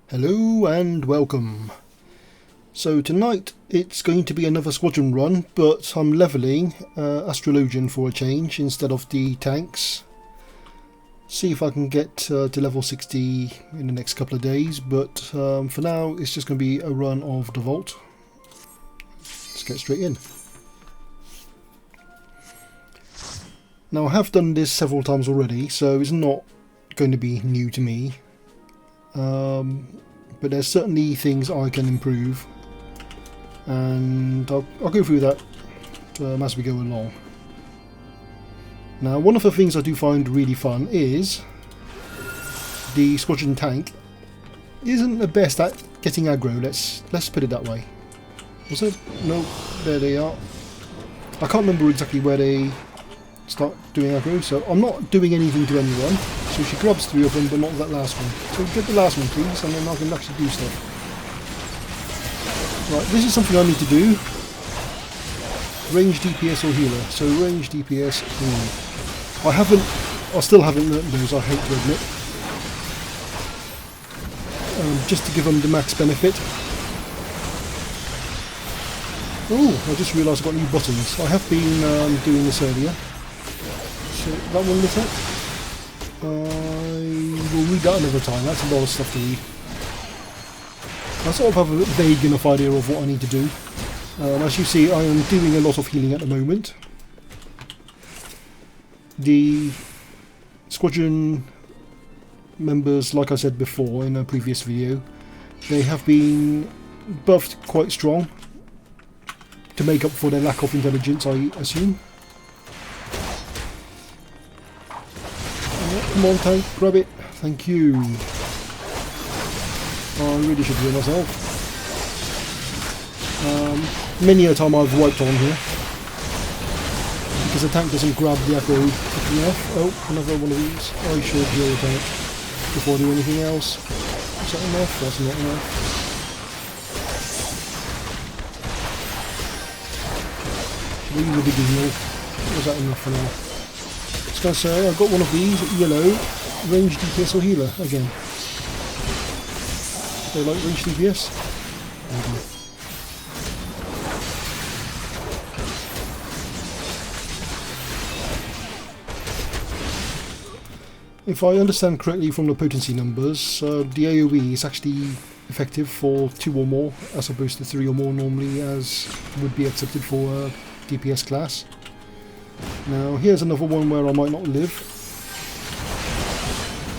Hello and welcome. So tonight it's going to be another Squadron run, but I'm levelling Astrologian for a change instead of the tanks. See if I can get to level 60 in the next couple of days, but for now it's just going to be a run of the Vault. Let's get straight in. Now I have done this several times already, so it's not going to be new to me. But there's certainly things I can improve, and I'll go through that as we go along. Now, one of the things I do find really fun is the Squadron tank isn't the best at getting aggro. Let's put it that way. Was it? No, there they are. I can't remember exactly where they start doing aggro, so I'm not doing anything to anyone. So she grabs 3 of them, but not that last one. So get the last one, please, and then I can actually do stuff. Right, this is something I need to do. Range DPS or healer. So range DPS. I still haven't learnt those, I hate to admit. Just to give them the max benefit. Oh, I just realised I've got new buttons. I have been doing this earlier. So that one lit up. I will read that another time. That's a lot of stuff to read. I sort of have a vague enough idea of what I need to do. As you see, I am doing a lot of healing at the moment. The Squadron members, like I said before in a previous video, they have been buffed quite strong to make up for their lack of intelligence, I assume. Come on, tank, grab it. Thank you. I really should heal myself. Many a time I've wiped on here because the tank doesn't grab the aggro quickly enough. Oh, another one of these. I should heal the tank before I do anything else. Is that enough? That's not enough. Leave the big heal. Was that enough for now? I was going to say, I've got one of these, yellow, range DPS or healer, again. They like range DPS? If I understand correctly from the potency numbers, the AoE is actually effective for 2 or more, as opposed to 3 or more normally, as would be accepted for a DPS class. Now, here's another one where I might not live.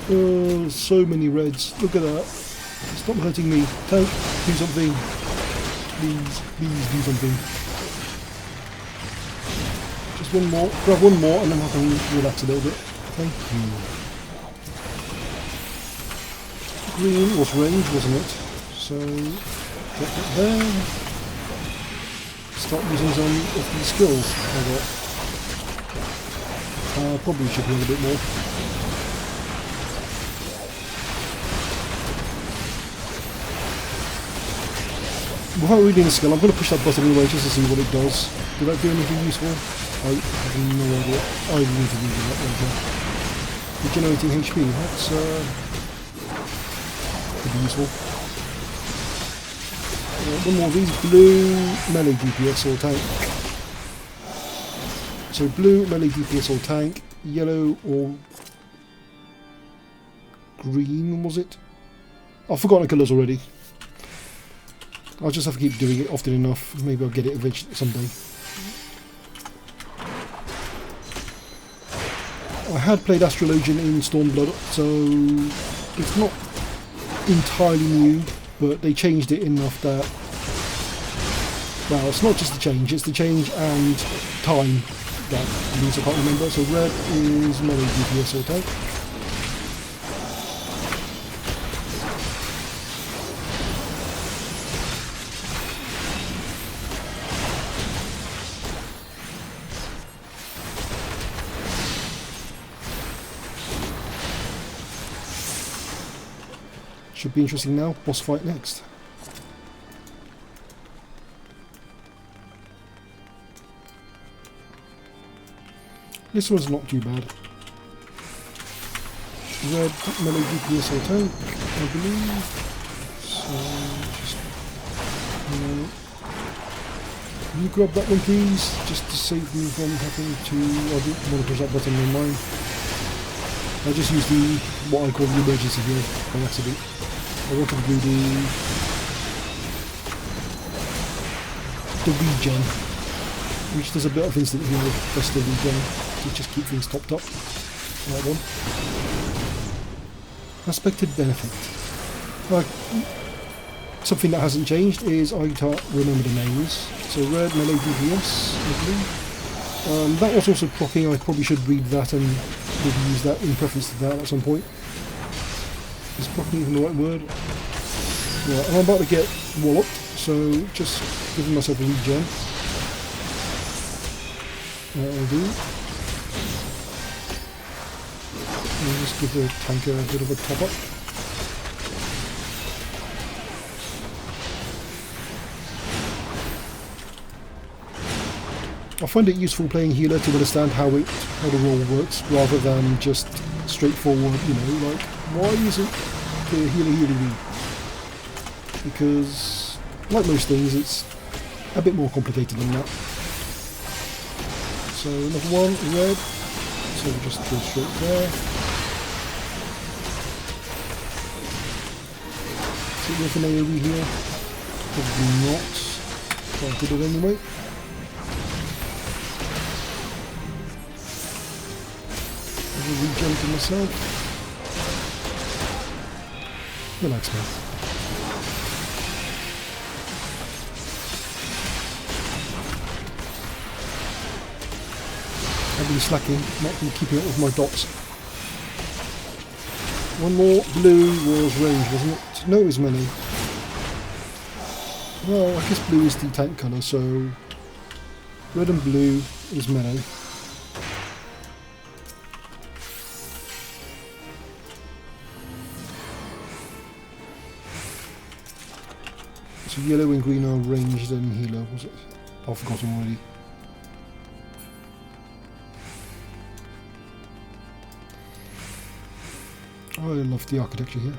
Oh, so many reds. Look at that. Stop hurting me. Tank, do something. Please, please do something. Just one more. Grab one more and then I can relax a little bit. Thank you. Green was range, wasn't it? So, drop it there. Start using some of these skills I got. Probably should heal a bit more. Without reading the skill, I'm going to push that button anyway just to see what it does. Did that do anything useful? I have no idea. I need to read that later. Regenerating HP, that's could be useful. One more of these, blue melee DPS or tank. So blue, melee DPS or tank, yellow or green, was it? I've forgotten the colours already. I'll just have to keep doing it often enough. Maybe I'll get it eventually someday. I had played Astrologian in Stormblood, so it's not entirely new, but they changed it enough that... Well, it's not just the change, it's the change and time. That means I can't remember. So red is melee DPS or tank. Should be interesting now. Boss fight next. This one's not too bad. Red melee DPS or tank, I believe. Just, can you grab that one please, just to save me from having to, I didn't want to push that button on mine. I just used what I call the emergency heal by accident. I wanted to do the regen, which does a bit of instant heal, plus the regen, to just keep things topped up. That one. Aspected benefit. Something that hasn't changed is I can't remember the names. So red, melee, DPS, lovely. That was also proccing. I probably should read that and maybe use that in preference to that at some point. Is proccing even the right word? Right, I'm about to get walloped, so just giving myself a regen. That'll do. And just give the tanker a bit of a top up. I find it useful playing healer to understand how the role works, rather than just straightforward, you know, like, why isn't the healer healing me? Because, like most things, it's a bit more complicated than that. So, another one, red, so we'll just go straight there. Is it worth an AoE here? Probably not, but I did it anyway. Regen to myself. Relax, man. I've been slacking, not been keeping up with my dots. One more. Blue was range, wasn't it? No, it was melee. Well, I guess blue is the tank colour, so red and blue is melee. So yellow and green are ranged and healer, was it? I've forgotten already. I love the architecture here.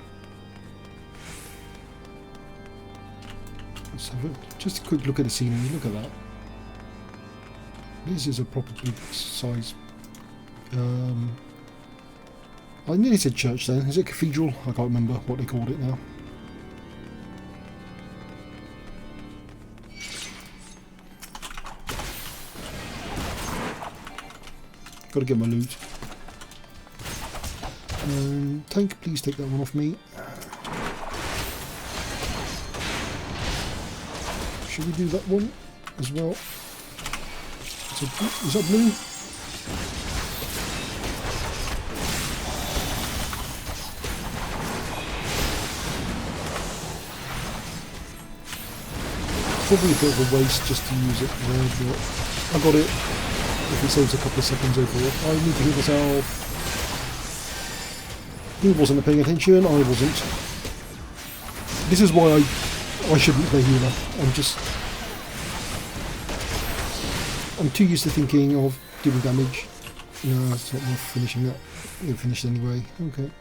Let's have just a quick look at the scenery. Look at that. This is a proper big size. I nearly said church then. Is it cathedral? I can't remember what they called it now. Got to get my loot. Tank, please take that one off me. Should we do that one as well? Is that blue? Probably a bit of a waste just to use it there, but I got it. If it saves a couple of seconds overall. I need to heal myself. He wasn't paying attention, I wasn't. This is why I shouldn't play healer. I'm too used to thinking of doing damage. No, it's not worth finishing that. You'll finish anyway. Okay.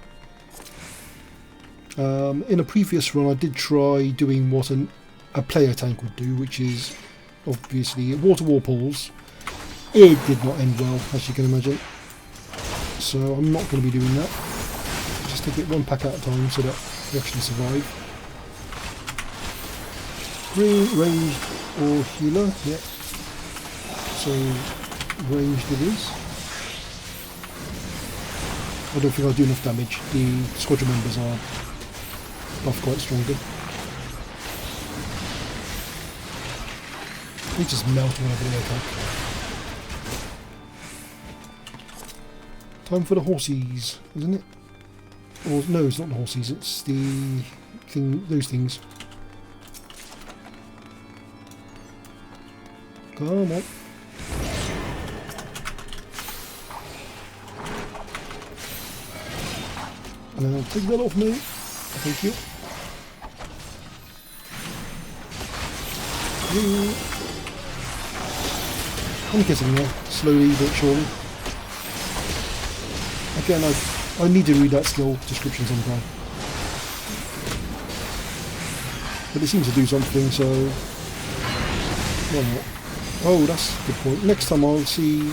In a previous run I did try doing what a player tank would do, which is obviously water-wall pulls. It did not end well, as you can imagine. So I'm not going to be doing that. Just take it one pack at a time so that we actually survive. Green, ranged or healer, yeah. So ranged it is. I don't think I'll do enough damage. The squadron members are buffed quite strongly. They just melt whenever they attack. Time for the horsies, isn't it? Or no, it's not the horsies, it's the thing, those things. Come on. And I'll take that off me. Thank you. I'm getting there, slowly but surely. Again, I need to read that skill description sometime. But it seems to do something, so why not? Oh, that's a good point. Next time I'll see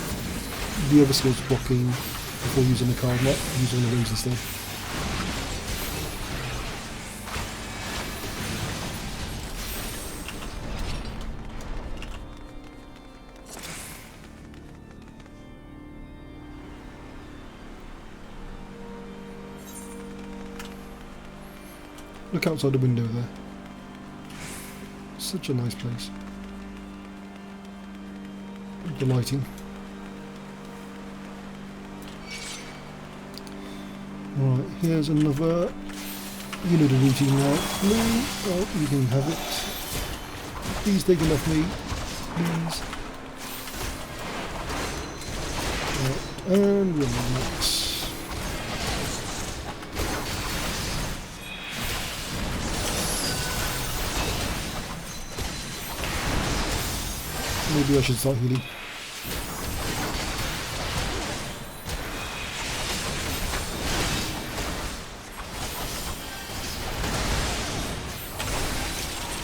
the other skills blocking before using the card, not using the rings instead. Look outside the window there. Such a nice place. The lighting. Right, here's another. You know the routine now. Blue. Oh, you can have it. Please take it off me. Please. Right, and relax. Maybe I should start healing.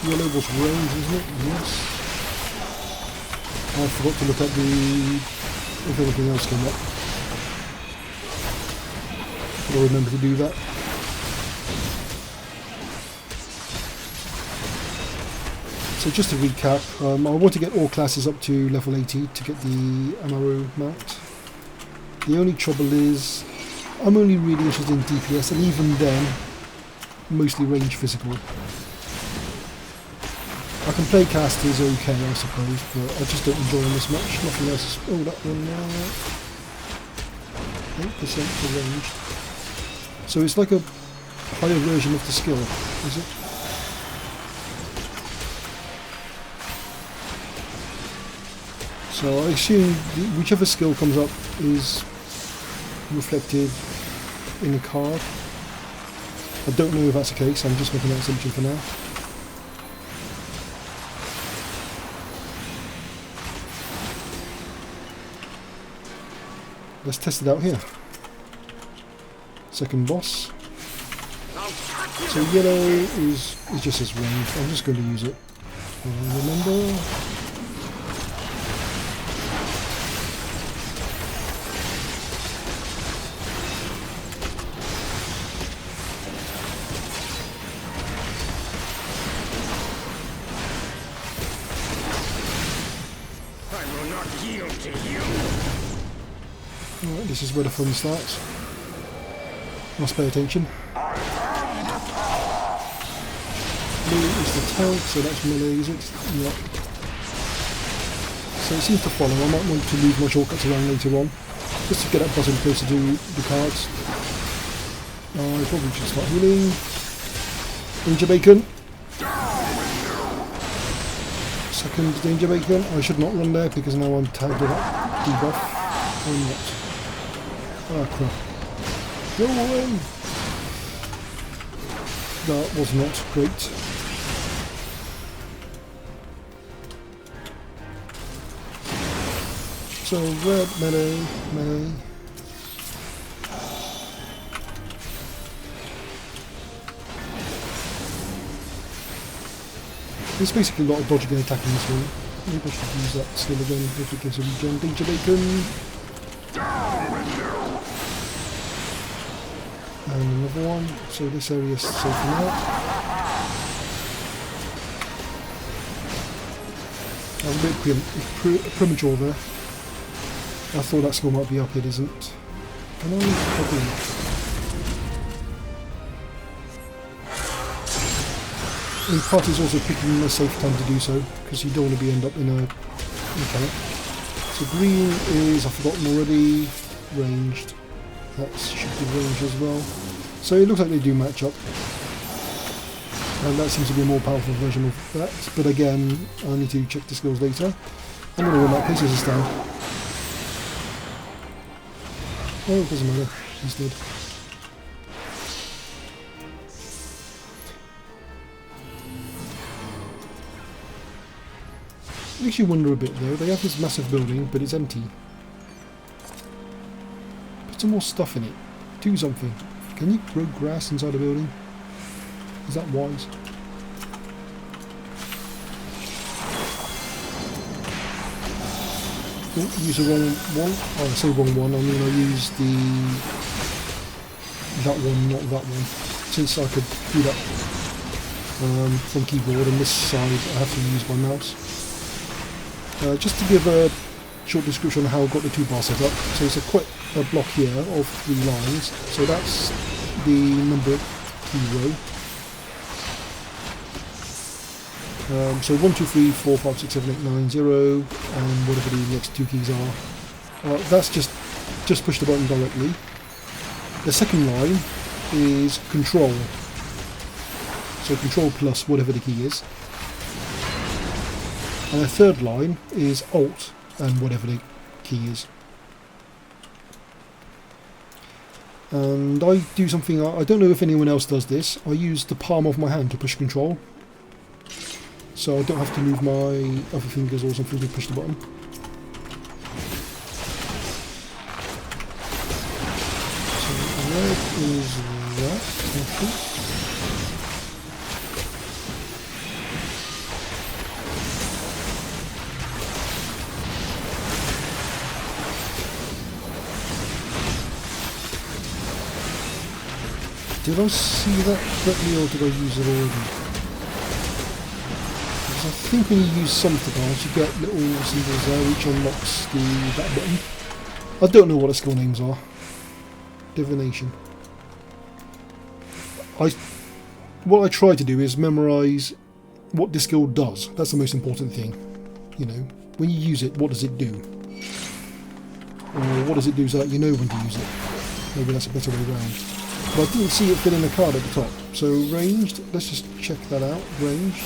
Yellow was range, isn't it? Yes. I forgot to look at if anything else came up. I'll remember to do that. So just to recap, I want to get all classes up to level 80 to get the Amaro mount. The only trouble is, I'm only really interested in DPS, and even then, mostly range physical. I can play casters okay, I suppose, but I just don't enjoy them as much. Nothing else. Oh, that one now. 8% for range. So it's like a higher version of the skill, is it? So I assume whichever skill comes up is reflected in the card. I don't know if that's the case, I'm just making that assumption for now. Let's test it out here. Second boss. So yellow is just as range. I'm just going to use it. Remember. Alright, this is where the fun starts. Must pay attention. Blue is the tank, so that's melee, is it? Yep. So it seems to follow. I might want to leave my shortcuts around later on, just to get that button closer to the cards. I probably should start healing. Danger Bacon. Second Danger Bacon. I should not run there because now I'm tagged with that debuff. Or not. Ah, crap. Go away! That was not great. So, red, melee. There's basically a lot of dodging and attacking this one. Maybe I should use that skill again if it gives a regen. Danger Bacon. And another one, so this area is safe for now. I'm a bit premature there. I thought that skill might be up, it isn't. Can I? Probably. In part is also picking a safe time to do so, because you don't want to end up in a mechanic. So green is, I've forgotten already, ranged. That should be range as well. So it looks like they do match up. And that seems to be a more powerful version of that. But again, I need to check the skills later. I'm going to run that Places is down. Oh, it doesn't matter. He's dead. Makes you wonder a bit though. They have this massive building, but it's empty. Put some more stuff in it. Do something. Can you grow grass inside a building? Is that wise? use the wrong one. Oh, I say wrong one. I mean I use that one, not that one. Since I could do that from keyboard, and this side I have to use my mouse. Just to give a short description on how I got the toolbar set up. So it's a block here of 3 lines. So that's the number key row. So 1, 2, 3, 4, 5, 6, 7, 8, 9, 0, and whatever the next 2 keys are. That's just push the button directly. The second line is control. So control plus whatever the key is. And the third line is alt and whatever the key is. And I do something, I don't know if anyone else does this, I use the palm of my hand to push control. So I don't have to move my other fingers or something to push the button. So red is that, I think. Did I see that correctly or did I use it already? Because I think when you use some of the cards you get little symbols there which unlocks that button. I don't know what the skill names are. Divination. What I try to do is memorise what this skill does. That's the most important thing. You know, when you use it, what does it do? Or what does it do so that you know when to use it? Maybe that's a better way around. But I didn't see it fit in the card at the top. So ranged, let's just check that out. Ranged.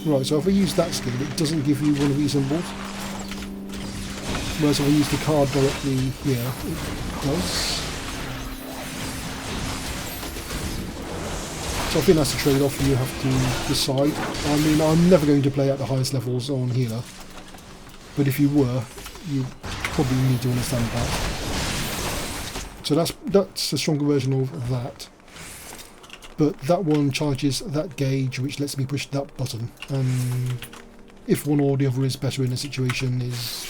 Right, so if I use that skill, it doesn't give you one of these symbols. Whereas if I use the card directly here, it does. So I think that's a trade-off you have to decide. I mean, I'm never going to play at the highest levels on healer. But if you were, you probably need to understand that. So that's a stronger version of that. But that one charges that gauge which lets me push that button. And if one or the other is better in a situation is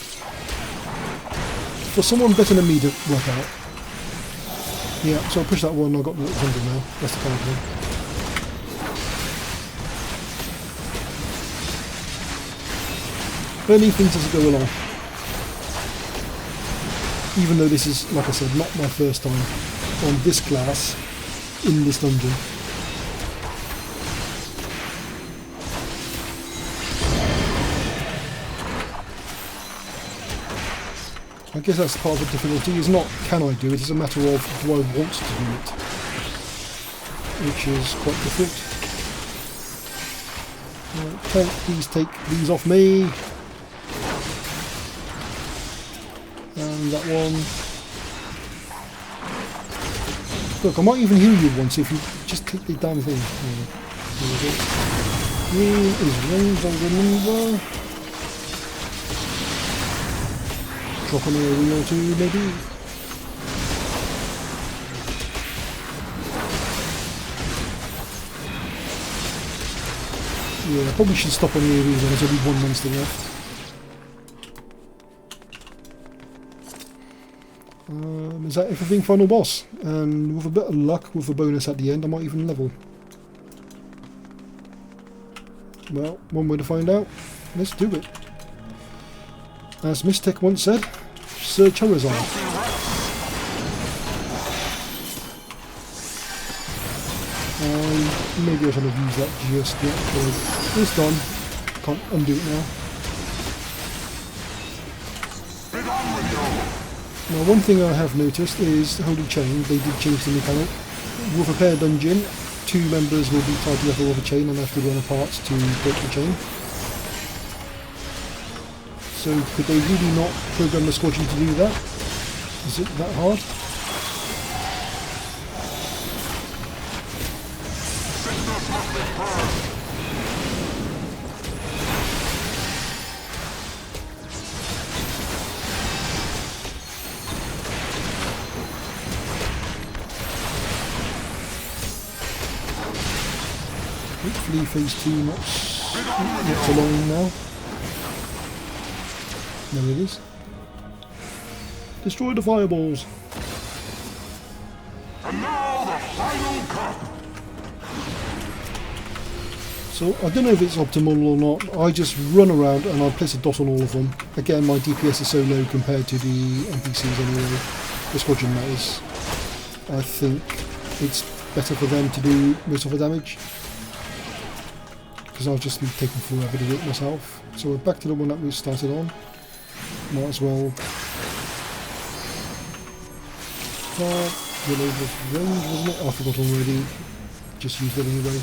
for someone better than me to work out. Yeah, so I push that one, I've got the little symbol now. That's the card one. Learning things as I go along. Even though this is, like I said, not my first time on this class in this dungeon. I guess that's part of the difficulty, is not can I do it, it's a matter of do I want to do it. Which is quite difficult. Please take these off me. And that one. Look, I might even heal you once if you just take the damn thing. Green is rings, I remember. Drop on a ring or two, maybe. Yeah, I probably should stop on the AoEs when there's only one monster left. Is that everything? Final boss, and with a bit of luck, with a bonus at the end, I might even level. Well, one way to find out. Let's do it. As Mistech once said, Sir Charizard. Maybe I should have used that just yet, but it's done. Can't undo it now. Now, one thing I have noticed is Holy Chain. They did change the mechanic. With a pair dungeon, 2 members will be tied together with a chain and have to run apart to break the chain. So could they really not program the Squadron to do that? Is it that hard? Hopefully phase 2 not so long now. No, it is. Destroy the fireballs. And now the final cut. So I don't know if it's optimal or not. I just run around and I place a dot on all of them. Again, my DPS is so low compared to the NPCs anyway. The squadron, that is. I think it's better for them to do most of the damage, because I'll just be taking forever to do it myself. So we're back to the one that we started on. Might as well reload with range, wasn't it? Oh, I forgot already. Just used it anyway.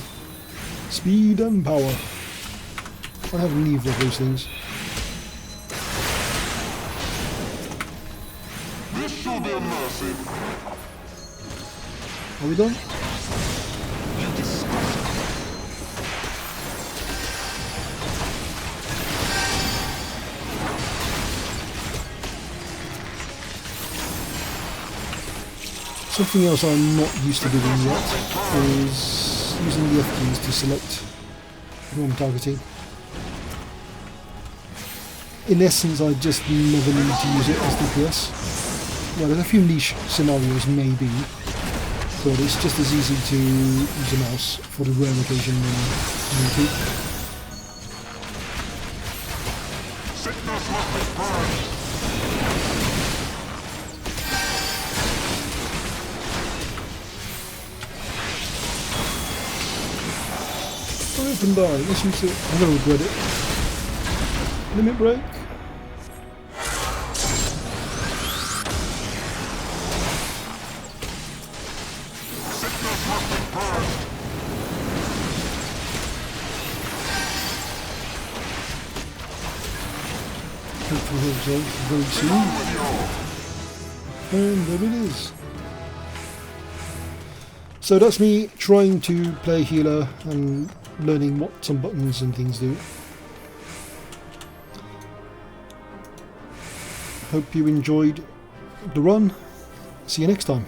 Speed and power. I have neither of those things. This shall be a mercy. Are we done? Something else I'm not used to doing yet is using the F keys to select who I'm targeting. In essence, I just never need to use it as DPS. Well, there's a few niche scenarios maybe, but it's just as easy to use a mouse for the rare occasion when you need to. Sickness must be purged. Up and die. Let's use it. I'm going to regret it. Limit break. Sickness must be purged. Hopefully result very soon. And there it is. So that's me trying to play healer and learning what some buttons and things do. Hope you enjoyed the run. See you next time.